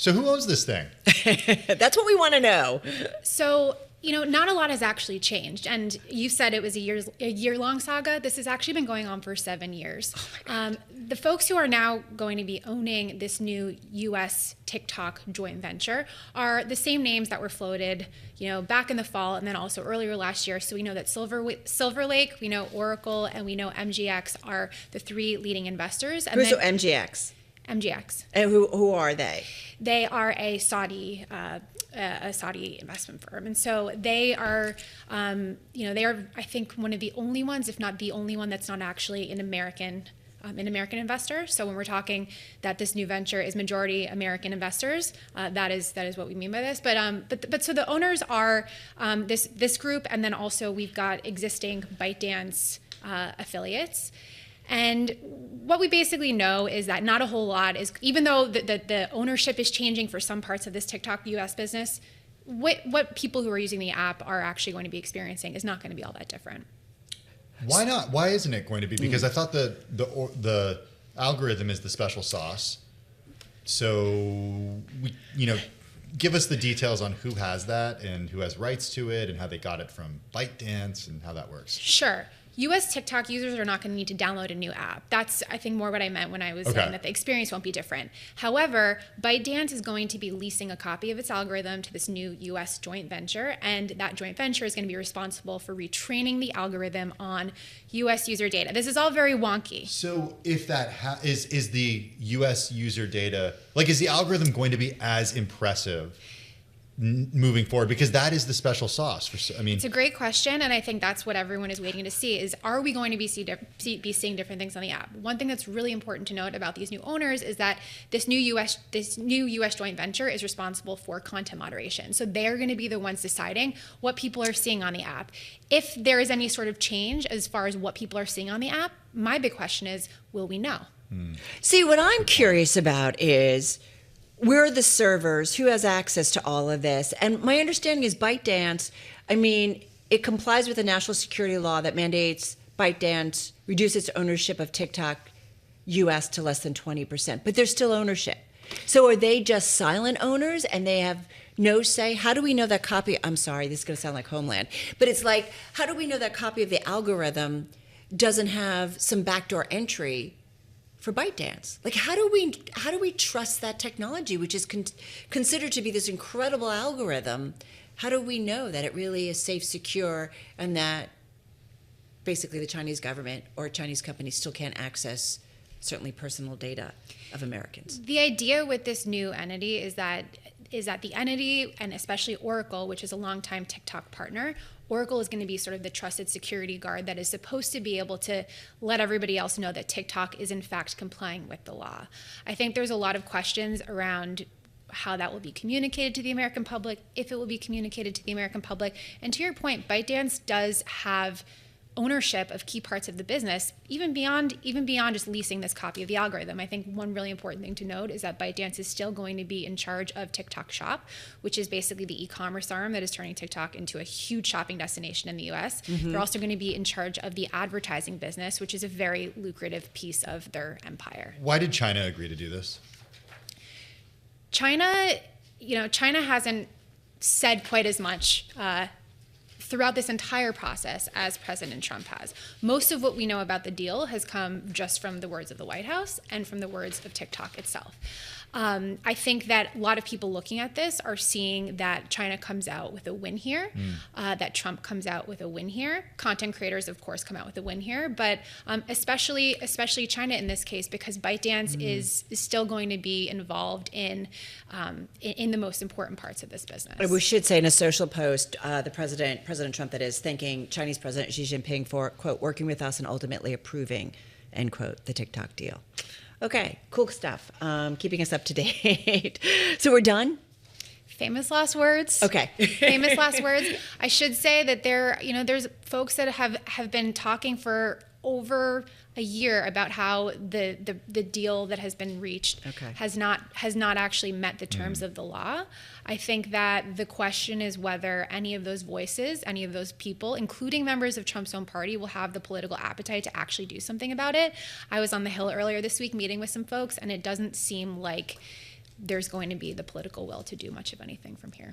So who owns this thing? That's what we want to know. So, not a lot has actually changed. And you said it was a year-long saga. This has actually been going on for 7 years. The folks who are now going to be owning this new U.S. TikTok joint venture are the same names that were floated, back in the fall and then also earlier last year. So we know that Silver Lake, we know Oracle, and we know MGX are the three leading investors. And Who's MGX? MGX. And who are they? They are a Saudi investment firm, and so they are, they are, I think, one of the only ones, if not the only one, that's not actually an American investor. So when we're talking that this new venture is majority American investors, that is what we mean by this. But so the owners are this group, and then also we've got existing ByteDance affiliates. And what we basically know is that not a whole lot is, even though the ownership is changing for some parts of this TikTok US business, what people who are using the app are actually going to be experiencing is not going to be all that different. Why not? Why isn't it going to be? Because I thought the algorithm is the special sauce. So give us the details on who has that and who has rights to it and how they got it from ByteDance and how that works. Sure. US TikTok users are not going to need to download a new app. That's, I think, more what I meant when I was saying that the experience won't be different. However, ByteDance is going to be leasing a copy of its algorithm to this new US joint venture, and that joint venture is going to be responsible for retraining the algorithm on US user data. This is all very wonky. So if that is the US user data, is the algorithm going to be as impressive moving forward, because that is the special sauce it's a great question, and I think that's what everyone is waiting to see is, are we going to be seeing different things on the app? One thing that's really important to note about these new owners is that this new US joint venture is responsible for content moderation. So they're going to be the ones deciding what people are seeing on the app. If there is any sort of change as far as what people are seeing on the app, my big question is, will we know? See, what I'm curious about is, where are the servers? Who has access to all of this? And my understanding is ByteDance, it complies with the national security law that mandates ByteDance reduce its ownership of TikTok US to less than 20%, but there's still ownership. So are they just silent owners and they have no say? How do we know that copy? I'm sorry, this is going to sound like Homeland, but it's like, how do we know that copy of the algorithm doesn't have some backdoor entry for ByteDance? How do we trust that technology, which is considered to be this incredible algorithm? How do we know that it really is safe, secure, and that basically the Chinese government or Chinese companies still can't access certainly personal data of Americans? The idea with this new entity is that the entity, and especially Oracle, which is a longtime TikTok partner, Oracle is going to be sort of the trusted security guard that is supposed to be able to let everybody else know that TikTok is in fact complying with the law. I think there's a lot of questions around how that will be communicated to the American public, if it will be communicated to the American public. And to your point, ByteDance does have ownership of key parts of the business, even beyond just leasing this copy of the algorithm. I think one really important thing to note is that ByteDance is still going to be in charge of TikTok Shop, which is basically the e-commerce arm that is turning TikTok into a huge shopping destination in the US. Mm-hmm. They're also going to be in charge of the advertising business, which is a very lucrative piece of their empire. Why did China agree to do this? China hasn't said quite as much throughout this entire process as President Trump has. Most of what we know about the deal has come just from the words of the White House and from the words of TikTok itself. I think that a lot of people looking at this are seeing that China comes out with a win here, that Trump comes out with a win here. Content creators, of course, come out with a win here, but especially China in this case, because ByteDance is still going to be involved in the most important parts of this business. We should say in a social post, President Trump, that is, thanking Chinese President Xi Jinping for, quote, working with us and ultimately approving, end quote, the TikTok deal. Okay, cool stuff. Keeping us up to date. So we're done? Famous last words. Okay. Famous last words. I should say that there's folks that have been talking for over a year about how the deal that has been reached has not actually met the terms of the law. I think that the question is whether any of those voices, any of those people, including members of Trump's own party, will have the political appetite to actually do something about it. I was on the Hill earlier this week meeting with some folks, and it doesn't seem like there's going to be the political will to do much of anything from here.